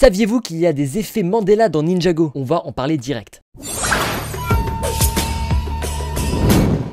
Saviez-vous qu'il y a des effets Mandela dans Ninjago? On va en parler direct.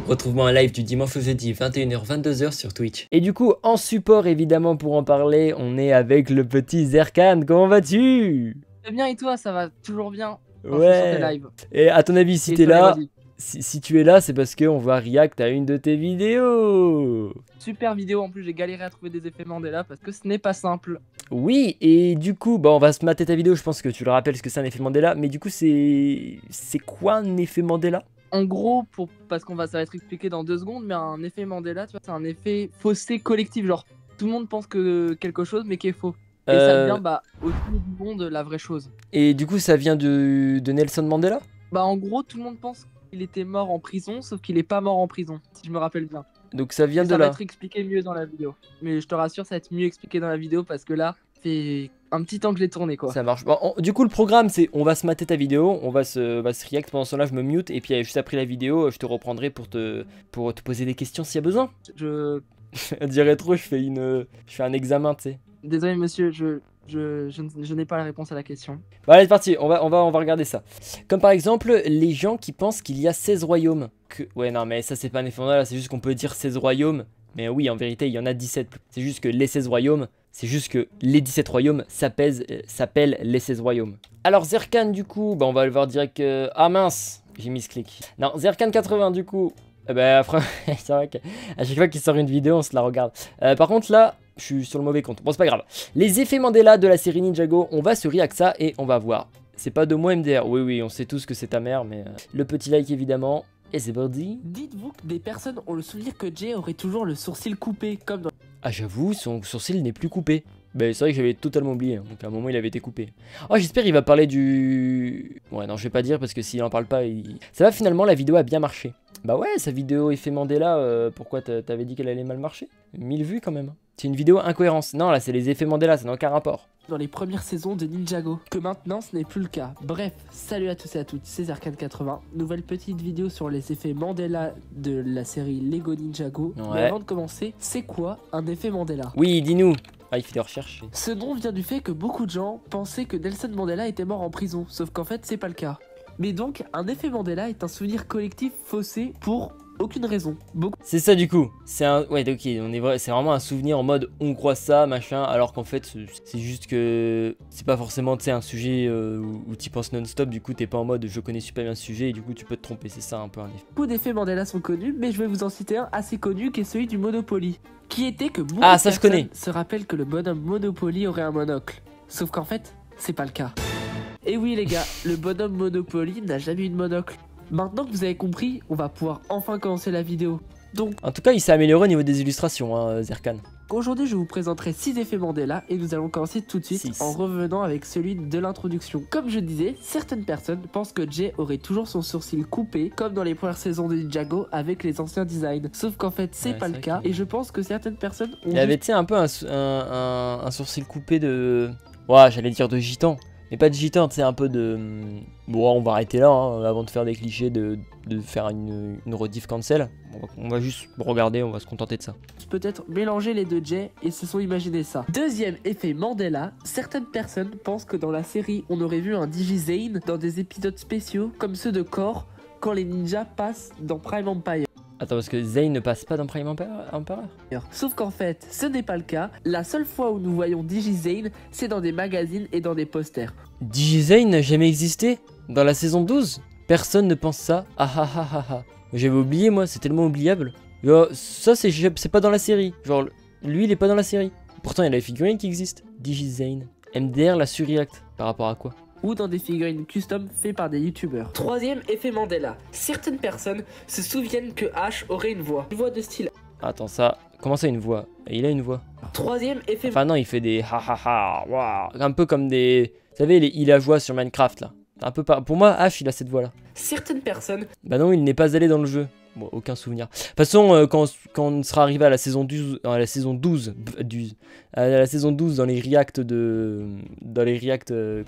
Retrouve-moi en live du dimanche au jeudi 21h-22h sur Twitch. Et du coup, en support évidemment pour en parler, on est avec le petit Zerkan. Comment vas-tu? Très bien, et toi? Ça va toujours bien? Ouais. Live. Et à ton avis, si t'es là, si tu es là, c'est parce qu'on va react à une de tes vidéos. Super vidéo, en plus j'ai galéré à trouver des effets Mandela parce que ce n'est pas simple. Oui, et du coup, bah on va se mater ta vidéo, je pense que tu le rappelles ce que c'est un effet Mandela. Mais du coup, c'est quoi un effet Mandela? En gros, parce ça va être expliqué dans 2 secondes, mais un effet Mandela, tu vois, c'est un effet faussé collectif. Genre, tout le monde pense que quelque chose, mais qui est faux. Et ça devient, au tout du monde, la vraie chose. Et du coup, ça vient de Nelson Mandela? Bah, en gros, tout le monde pense qu'il était mort en prison, sauf qu'il est pas mort en prison, si je me rappelle bien. Donc ça vient de ça là. va être expliqué mieux dans la vidéo. Mais je te rassure, ça va être mieux expliqué dans la vidéo parce que là, c'est un petit temps que je l'ai tourné, quoi. Ça marche. Bon, du coup, le programme, c'est on va se mater ta vidéo, on va se react. Pendant ce temps-là, je me mute et puis juste après la vidéo, je te reprendrai pour te poser des questions s'il y a besoin. Je dirais trop, je fais un examen, tu sais. Désolé, monsieur, je n'ai pas la réponse à la question. Bon, allez, c'est parti, on va regarder ça. Comme par exemple, les gens qui pensent qu'il y a 16 royaumes. Ouais, non, mais ça, c'est pas un effet Mandela, c'est juste qu'on peut dire 16 royaumes. Mais oui, en vérité, il y en a 17. C'est juste que les 16 royaumes, c'est juste que les 17 royaumes s'appellent les 16 royaumes. Alors, Zerkan, du coup, bah, on va le voir direct. Ah mince, j'ai mis ce clic. Non, Zerkan 80, du coup. Bah, c'est vrai qu'à chaque fois qu'il sort une vidéo, on se la regarde. Par contre, là, je suis sur le mauvais compte. Bon, c'est pas grave. Les effets Mandela de la série Ninjago, on va se react ça et on va voir. C'est pas de moi MDR. Oui, on sait tous que c'est ta mère, mais le petit like évidemment. Et c'est parti. Dites-vous que des personnes ont le souvenir que Jay aurait toujours le sourcil coupé, comme dans... Ah, j'avoue, son sourcil n'est plus coupé. Bah, c'est vrai que j'avais totalement oublié. Donc à un moment, il avait été coupé. Oh, j'espère qu'il va parler du... Ouais, non, je vais pas dire parce que s'il en parle pas, ça va, finalement, la vidéo a bien marché. Bah ouais, sa vidéo effet Mandela, pourquoi t'avais dit qu'elle allait mal marcher? 1000 vues quand même. C'est une vidéo incohérence. Non, là, c'est les effets Mandela, ça n'a aucun rapport. Dans les premières saisons de Ninjago, que maintenant ce n'est plus le cas. Bref, salut à tous et à toutes, c'est Zerkan80. Nouvelle petite vidéo sur les effets Mandela de la série Lego Ninjago. Ouais. Mais avant de commencer, c'est quoi un effet Mandela? Oui, dis-nous. Ah, il fait des recherches. Ce nom vient du fait que beaucoup de gens pensaient que Nelson Mandela était mort en prison, sauf qu'en fait c'est pas le cas. Mais donc, un effet Mandela est un souvenir collectif faussé pour aucune raison. C'est ça du coup. C'est un... Ouais, ok, c'est vraiment un souvenir en mode on croit ça, machin, alors qu'en fait, c'est juste que c'est pas forcément, tu sais, un sujet où tu penses non-stop, du coup, t'es pas en mode je connais super bien ce sujet et du coup, tu peux te tromper. C'est ça un peu un effet. Beaucoup d'effets Mandela sont connus, mais je vais vous en citer un assez connu qui est celui du Monopoly. Qui était que beaucoup de personnes se rappellent que le bonhomme Monopoly aurait un monocle. Sauf qu'en fait, c'est pas le cas. Et oui les gars, le bonhomme Monopoly n'a jamais eu de monocle. Maintenant que vous avez compris, on va pouvoir enfin commencer la vidéo. Donc, en tout cas, il s'est amélioré au niveau des illustrations, hein, Zerkan. Aujourd'hui, je vous présenterai 6 effets Mandela et nous allons commencer tout de suite en revenant avec celui de l'introduction. Comme je disais, certaines personnes pensent que Jay aurait toujours son sourcil coupé, comme dans les premières saisons de Ninjago avec les anciens designs. Sauf qu'en fait, c'est pas le cas et je pense que certaines personnes ont... Il avait, tu sais, un peu un sourcil coupé de... Ouais, j'allais dire de gitan. Mais pas de gitan, c'est un peu de... Bon, on va arrêter là, hein, avant de faire des clichés, de faire une rediff cancel. On va juste regarder, on va se contenter de ça. Peut-être mélanger les deux Jay et se sont imaginés ça. Deuxième effet Mandela, certaines personnes pensent que dans la série, on aurait vu un Digizane dans des épisodes spéciaux comme ceux de Core quand les ninjas passent dans Prime Empire. Attends, parce que Zane ne passe pas dans Prime Emperor? Sauf qu'en fait, ce n'est pas le cas. La seule fois où nous voyons Digizane, c'est dans des magazines et dans des posters. Digizane n'a jamais existé? Dans la saison 12? Personne ne pense ça. Ah ah ah ah ah. J'avais oublié, moi, c'est tellement oubliable. Genre, ça, c'est pas dans la série. Genre, lui, il est pas dans la série. Pourtant, il y a la figurine qui existe. Digizane. MDR la surreact. Par rapport à quoi? Ou dans des figurines custom faites par des youtubeurs. Troisième effet Mandela. Certaines personnes se souviennent que Ash aurait une voix de style. Attends, ça... Comment ça, une voix? Il a une voix. Troisième effet... Enfin non, il fait des ha ha ha, waouh. Un peu comme des... Vous savez, les il-a-voix sur Minecraft, là. Un peu pas... Pour moi, Ash, il a cette voix-là. Certaines personnes... Bah non, il n'est pas allé dans le jeu. Bon, aucun souvenir. De toute façon, quand on sera arrivé à la saison 12, à la saison 12 dans les reacts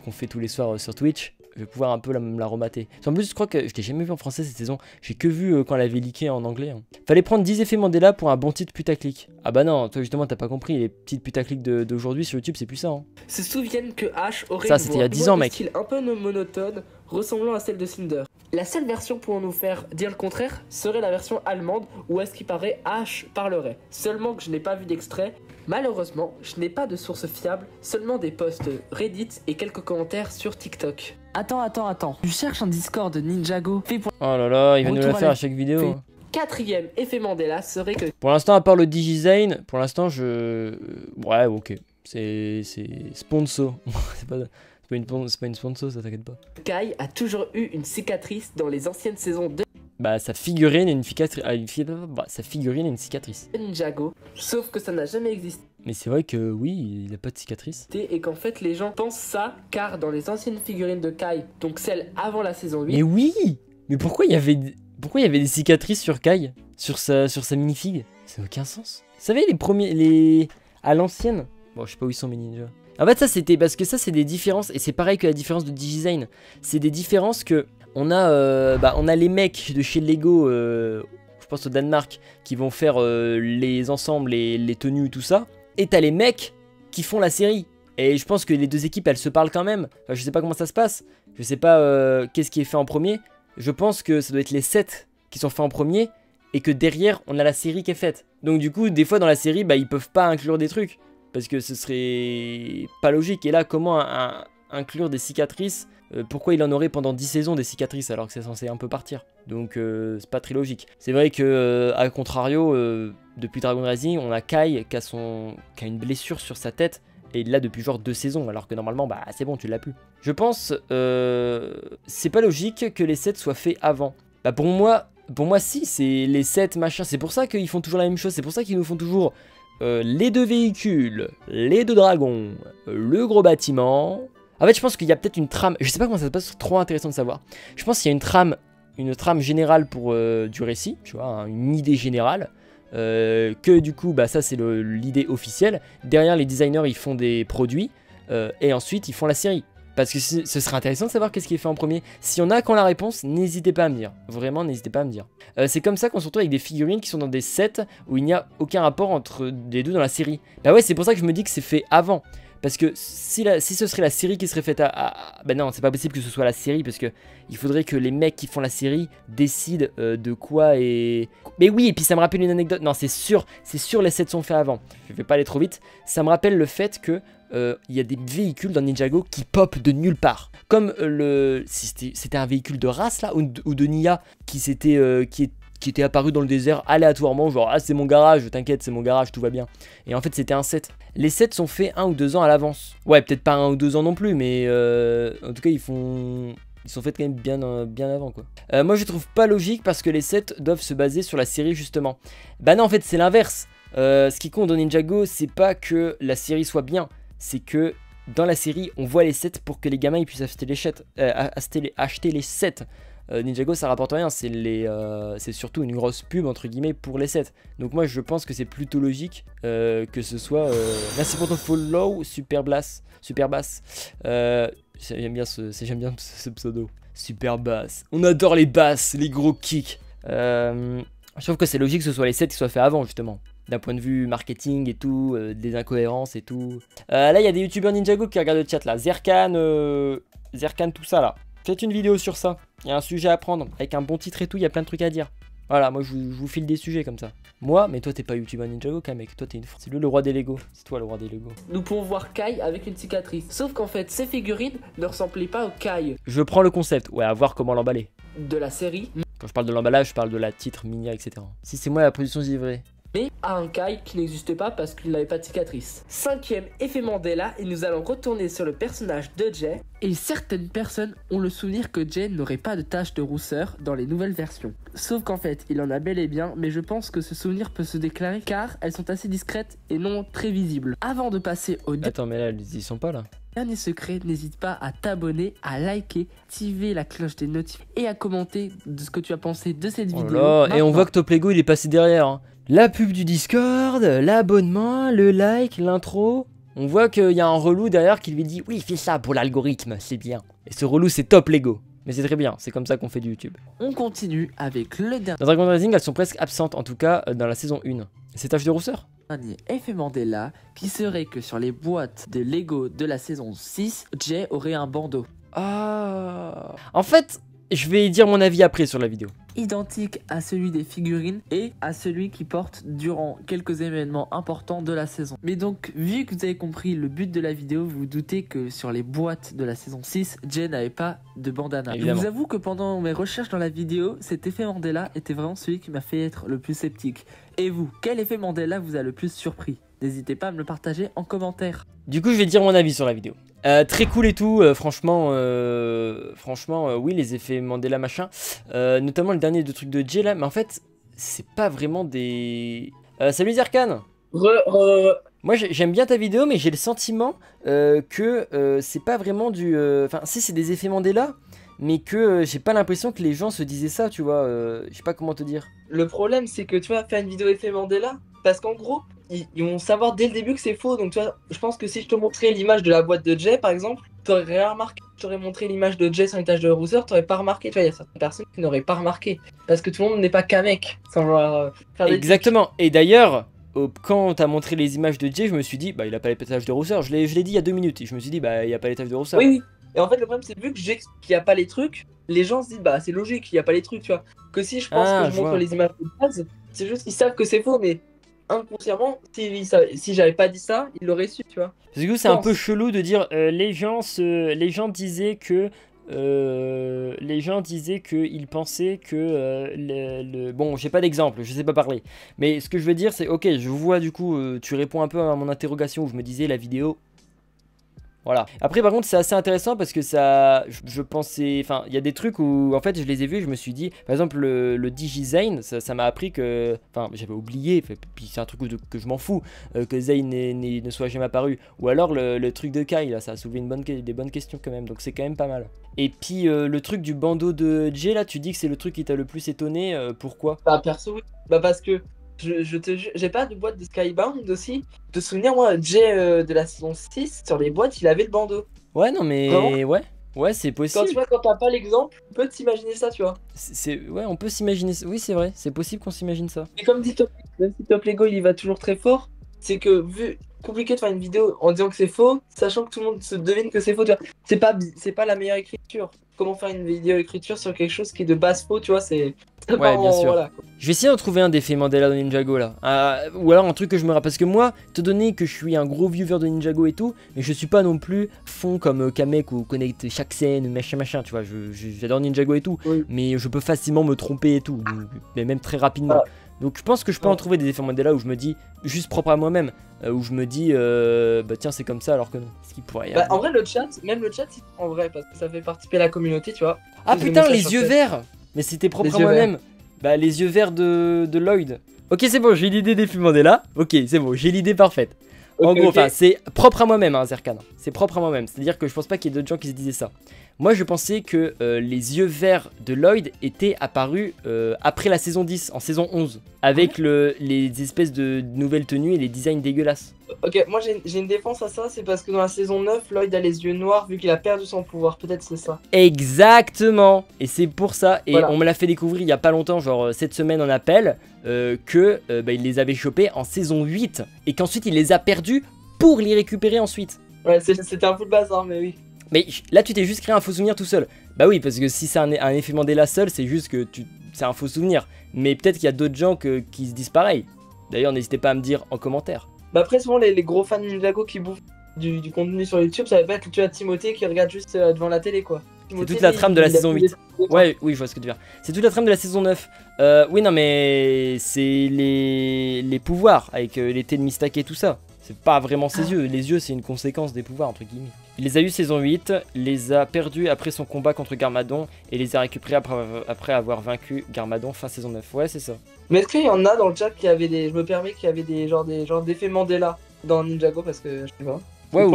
qu'on fait tous les soirs sur Twitch, Je vais pouvoir un peu la remater. En plus, je crois que je l'ai jamais vu en français cette saison. J'ai que vu quand elle avait leaké en anglais. Hein. Fallait prendre 10 effets Mandela pour un bon titre putaclic. Ah bah non, toi justement, t'as pas compris. Les petites putaclics d'aujourd'hui sur YouTube, c'est plus ça. Hein. Se souviennent que Ash aurait ça, c'était il y a 10 ans, mec. Style un peu monotone, ressemblant à celle de Cinder. La seule version pour nous faire dire le contraire serait la version allemande où à ce qui paraît Ash parlerait. Seulement que je n'ai pas vu d'extrait. Malheureusement, je n'ai pas de source fiable, seulement des posts Reddit et quelques commentaires sur TikTok. Attends. Je cherche un Discord de Ninjago fait pour... Oh là là, il va nous la faire à chaque vidéo. Quatrième effet Mandela serait que... Pour l'instant, à part le DigiZane, pour l'instant, ouais, ok. C'est sponsor. c'est pas une sponsor, ça t'inquiète pas. Kai a toujours eu une cicatrice dans les anciennes saisons de... Bah sa figurine est une cicatrice. Sa figurine est une cicatrice. Ninjago, sauf que ça n'a jamais existé. Mais c'est vrai que oui, il a pas de cicatrice. Et qu'en fait les gens pensent ça car dans les anciennes figurines de Kai, donc celles avant la saison 8. Mais oui. Mais pourquoi il y avait des cicatrices sur Kai, sur sa minifig? Ça n'a aucun sens. Vous savez à l'ancienne. Bon, je sais pas où ils sont mes ninjas. En fait, ça c'était parce que ça c'est des différences et c'est pareil que la différence de DigiZane. C'est des différences que on a les mecs de chez Lego, je pense au Danemark, qui vont faire les ensembles, les tenues, tout ça. Et t'as les mecs qui font la série. Et je pense que les deux équipes, elles se parlent quand même. Enfin, je sais pas comment ça se passe. Je sais pas qu'est-ce qui est fait en premier. Je pense que ça doit être les 7 qui sont faits en premier. Et que derrière, on a la série qui est faite. Donc du coup, des fois dans la série, ils peuvent pas inclure des trucs. Parce que ce serait pas logique. Et là, comment inclure des cicatrices? Pourquoi il en aurait pendant 10 saisons des cicatrices alors que c'est censé un peu partir? Donc c'est pas très logique. C'est vrai que à contrario, depuis Dragon Rising, on a Kai qui a une blessure sur sa tête. Et il l'a depuis genre 2 saisons, alors que normalement, c'est bon, tu l'as plus. Je pense, c'est pas logique que les 7 soient faits avant. Pour moi si, c'est les 7 machins. C'est pour ça qu'ils font toujours la même chose. C'est pour ça qu'ils nous font toujours les 2 véhicules, les 2 dragons, le gros bâtiment. En fait, je pense qu'il y a peut-être une trame. Je sais pas comment ça se passe, c'est trop intéressant de savoir. Je pense qu'il y a une trame générale pour du récit, tu vois, hein, une idée générale. Que du coup, ça c'est l'idée officielle. Derrière, les designers ils font des produits et ensuite ils font la série. Parce que ce serait intéressant de savoir qu'est-ce qui est fait en premier. Si y en a qui ont la réponse, n'hésitez pas à me dire. Vraiment, n'hésitez pas à me dire. C'est comme ça qu'on se retrouve avec des figurines qui sont dans des sets où il n'y a aucun rapport entre les deux dans la série. Bah ouais, c'est pour ça que je me dis que c'est fait avant. Parce que si ce serait la série qui serait faite bah non, c'est pas possible que ce soit la série parce que il faudrait que les mecs qui font la série décident de quoi et... Mais oui, et puis ça me rappelle une anecdote. Non, c'est sûr les sets sont faits avant. Je vais pas aller trop vite. Ça me rappelle le fait que il y a des véhicules dans Ninjago qui pop de nulle part. Comme c'était un véhicule de race là ou de Nia qui était apparu dans le désert aléatoirement, genre ah c'est mon garage, t'inquiète c'est mon garage, tout va bien. Et en fait c'était un set. Les sets sont faits 1 ou 2 ans à l'avance. Ouais, peut-être pas 1 ou 2 ans non plus, mais en tout cas ils sont faits quand même bien avant quoi. Moi je trouve pas logique parce que les sets doivent se baser sur la série justement. Bah non en fait c'est l'inverse. Ce qui compte dans Ninjago c'est pas que la série soit bien, c'est que dans la série on voit les sets pour que les gamins ils puissent acheter les sets. Ninjago ça rapporte rien, c'est surtout une grosse pub entre guillemets pour les sets. Donc moi je pense que c'est plutôt logique que ce soit... Merci pour ton follow, Super Bass. J'aime bien ce pseudo. Super Bass. On adore les basses, les gros kicks. Je trouve que c'est logique que ce soit les sets qui soient faits avant justement. D'un point de vue marketing et tout, des incohérences et tout. Là il y a des youtubeurs Ninjago qui regardent le chat là. Zerkan, tout ça là. Faites une vidéo sur ça, il y a un sujet à prendre, avec un bon titre et tout, il y a plein de trucs à dire. Voilà, moi je vous file des sujets comme ça. Moi, mais toi t'es pas youtubeur Ninjago quand mec, toi t'es une... C'est lui le roi des Lego, c'est toi le roi des Lego. Nous pouvons voir Kai avec une cicatrice, sauf qu'en fait ces figurines ne ressemblaient pas au Kai. Je prends le concept, ouais, à voir comment l'emballer. De la série. Quand je parle de l'emballage, je parle de la titre, minia, etc. Si c'est moi la production givrée. Mais à un Kai qui n'existait pas parce qu'il n'avait pas de cicatrice. 5e effet Mandela et nous allons retourner sur le personnage de Jay. Et certaines personnes ont le souvenir que Jay n'aurait pas de tache de rousseur dans les nouvelles versions. Sauf qu'en fait, il en a bel et bien, mais je pense que ce souvenir peut se déclarer car elles sont assez discrètes et non très visibles. Avant de passer au... Attends, mais là, ils sont pas là. Dernier secret, n'hésite pas à t'abonner, à liker, activer la cloche des notifs et à commenter de ce que tu as pensé de cette vidéo. Là, et on voit que Top Lego il est passé derrière. Hein. La pub du Discord, l'abonnement, le like, l'intro. On voit qu'il y a un relou derrière qui lui dit oui, fais ça pour l'algorithme, c'est bien. Et ce relou, c'est top Lego. Mais c'est très bien, c'est comme ça qu'on fait du YouTube. On continue avec le dernier. Dans Dragon Rising, elles sont presque absentes, en tout cas dans la saison 1. C'est tache de rousseur. Dernier effet Mandela qui serait que sur les boîtes de Lego de la saison 6, Jay aurait un bandeau. Ah. En fait, je vais dire mon avis après sur la vidéo. Identique à celui des figurines et à celui qui porte durant quelques événements importants de la saison. Mais donc, vu que vous avez compris le but de la vidéo, vous vous doutez que sur les boîtes de la saison 6, Jay n'avait pas de bandana. Je vous avoue que pendant mes recherches dans la vidéo, cet effet Mandela était vraiment celui qui m'a fait être le plus sceptique. Et vous, quel effet Mandela vous a le plus surpris? N'hésitez pas à me le partager en commentaire. Du coup, je vais dire mon avis sur la vidéo. Très cool et tout, franchement, oui, les effets Mandela machin, notamment le dernier de truc de Jay là, mais en fait, c'est pas vraiment des... salut Zerkan. Moi j'aime bien ta vidéo, mais j'ai le sentiment que c'est pas vraiment du... Enfin, si c'est des effets Mandela, mais que j'ai pas l'impression que les gens se disaient ça, tu vois, je sais pas comment te dire. Le problème, c'est que tu vas faire une vidéo effet Mandela, parce qu'en gros, ils vont savoir dès le début que c'est faux. Donc, tu vois, je pense que si je te montrais l'image de la boîte de Jay, par exemple, t'aurais rien remarqué. Je t'aurais montré l'image de Jay sans les taches de rousseur, t'aurais pas remarqué. Tu vois, il y a certaines personnes qui n'auraient pas remarqué. Parce que tout le monde n'est pas qu'un mec, sans vouloir faire des... Exactement. Et d'ailleurs, quand t'as montré les images de Jay, je me suis dit, bah, il a pas les taches de rousseur. Je l'ai dit il y a 2 minutes. Et je me suis dit, bah, il y a pas les taches de rousseur. Oui, oui. Et en fait, le problème, c'est vu que Jay, qu'il n'y a pas les trucs, les gens se disent, bah, c'est logique, il n'y a pas les trucs, tu vois. Que si je pense que je montre les images de base, c'est juste qu'ils savent que c'est faux, mais inconsciemment, si j'avais pas dit ça, ils l'auraient su, tu vois. Parce que c'est un peu chelou de dire les gens disaient que ils pensaient que bon, j'ai pas d'exemple, je sais pas parler, mais ce que je veux dire c'est ok, je vois du coup tu réponds un peu à mon interrogation où je me disais la vidéo. Voilà. Après par contre c'est assez intéressant parce que ça, je pensais, enfin il y a des trucs où en fait je les ai vus et je me suis dit, par exemple le DigiZane, ça m'a appris que, enfin j'avais oublié, puis c'est un truc que je m'en fous, que Zane ne soit jamais apparu. Ou alors le truc de Kai là, ça a soulevé des bonnes questions quand même, donc c'est quand même pas mal. Et puis le truc du bandeau de Jay là, tu dis que c'est le truc qui t'a le plus étonné, pourquoi? Bah perso oui, bah parce que je te jure, j'ai pas de boîte de Skybound aussi. De souvenir, moi, Jay de la saison 6, sur les boîtes, il avait le bandeau. Ouais, non, mais vraiment ouais, c'est possible. Quand tu vois, quand t'as pas l'exemple, on peut t'imaginer ça, tu vois. Ouais, on peut s'imaginer ça. Oui, c'est vrai, c'est possible qu'on s'imagine ça. Et comme dit Top, même si Top Lego il y va toujours très fort, c'est que vu compliqué de faire une vidéo en disant que c'est faux, sachant que tout le monde se devine que c'est faux, tu vois. C'est pas la meilleure écriture. Comment faire une vidéo écriture sur quelque chose qui est de base faux, tu vois, c'est... Ouais, bien sûr. Voilà. Je vais essayer d'en trouver un d'effet Mandela dans Ninjago là. Ou alors un truc que je me rappelle. Parce que moi, te donner que je suis un gros viewer de Ninjago et tout, mais je suis pas non plus fond comme Kamek ou connecte chaque scène, machin, tu vois. J'adore Ninjago et tout, oui. Mais je peux facilement me tromper et tout, mais même très rapidement. Ah. Donc je pense que je peux en trouver des effets Mandela où je me dis, juste propre à moi-même, où je me dis, bah tiens c'est comme ça alors que non. Ce qui pourrait y avoir. En vrai le chat, même le chat, en vrai, parce que ça fait participer à la communauté, tu vois. Ah putain, les yeux verts. Mais c'était propre à moi-même. Bah les yeux verts de Lloyd. Ok c'est bon, j'ai l'idée des films Mandela. Ok c'est bon, j'ai l'idée parfaite. En gros, enfin c'est propre à moi-même hein, Zerkan. C'est propre à moi-même, c'est-à-dire que je pense pas qu'il y ait d'autres gens qui se disaient ça. Moi je pensais que les yeux verts de Lloyd étaient apparus après la saison 10, en saison 11. Avec les espèces de nouvelles tenues et les designs dégueulasses. Ok, moi j'ai une défense à ça, c'est parce que dans la saison 9, Lloyd a les yeux noirs vu qu'il a perdu son pouvoir, peut-être c'est ça. Exactement. Et c'est pour ça, et voilà. On me l'a fait découvrir il y a pas longtemps, genre cette semaine en appel, que il les avait chopés en saison 8, et qu'ensuite il les a perdus pour les récupérer ensuite. Ouais, c'était un peu le bazar, mais oui. Mais là tu t'es juste créé un faux souvenir tout seul. Bah oui, parce que si c'est un effet Mandela seul, c'est juste que c'est un faux souvenir. Mais peut-être qu'il y a d'autres gens qui se disent pareil. D'ailleurs n'hésitez pas à me dire en commentaire. Bah après souvent les gros fans de Ninjago qui bouffent du contenu sur YouTube, ça va pas être que tu as Timothée qui regarde juste devant la télé quoi. C'est toute la trame de la saison 8. Ouais, oui, je vois ce que tu veux dire. C'est toute la trame de la saison 9. Oui, non, mais c'est les pouvoirs avec l'été de Mistake et tout ça. C'est pas vraiment ses yeux. Les yeux, c'est une conséquence des pouvoirs, entre guillemets. Il les a eu saison 8, les a perdus après son combat contre Garmadon et les a récupérés après avoir vaincu Garmadon fin saison 9. Ouais, c'est ça. Mais est-ce qu'il y en a dans le chat qui avait des... Je me permets qu'il y avait des genres d'effets Mandela dans Ninjago parce que je sais pas. Ouais,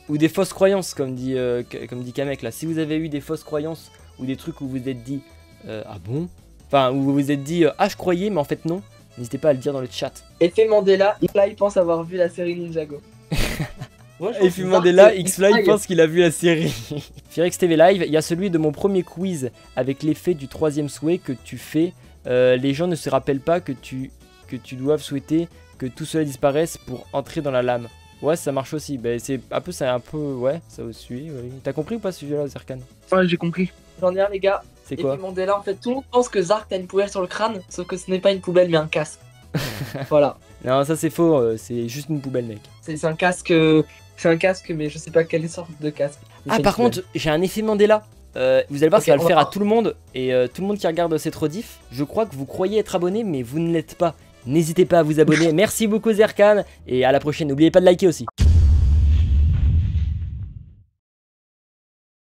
ou des fausses croyances comme dit Kamek là. Si vous avez eu des fausses croyances ou des trucs où vous vous êtes dit ah bon, enfin où vous vous êtes dit ah je croyais mais en fait non, n'hésitez pas à le dire dans le chat. Effet Mandela, là il pense avoir vu la série Ninjago. Moi, je Et pense puis que Mandela, Zark, X-Fly pense qu'il a vu la série. Firix TV Live, il y a celui de mon premier quiz avec l'effet du 3e souhait que tu fais. Les gens ne se rappellent pas que tu doives souhaiter que tout cela disparaisse pour entrer dans la lame. Ouais, ça marche aussi. Bah, c'est un peu, ouais, ça aussi. Oui. T'as compris ou pas ce sujet-là, Zerkan? Ouais, j'ai compris. J'en ai un, les gars. C'est quoi? Et puis Mandela, en fait, tout le monde pense que Zark a une poubelle sur le crâne, sauf que ce n'est pas une poubelle, mais un casque. Voilà. Non, ça c'est faux, c'est juste une poubelle, mec. C'est un casque. C'est un casque, mais je sais pas quelle sorte de casque. Ah, par contre, j'ai un effet Mandela. Vous allez voir, ça va le faire à tout le monde. Et tout le monde qui regarde cette rediff, je crois que vous croyez être abonné, mais vous ne l'êtes pas. N'hésitez pas à vous abonner. Merci beaucoup, Zerkan. Et à la prochaine. N'oubliez pas de liker aussi.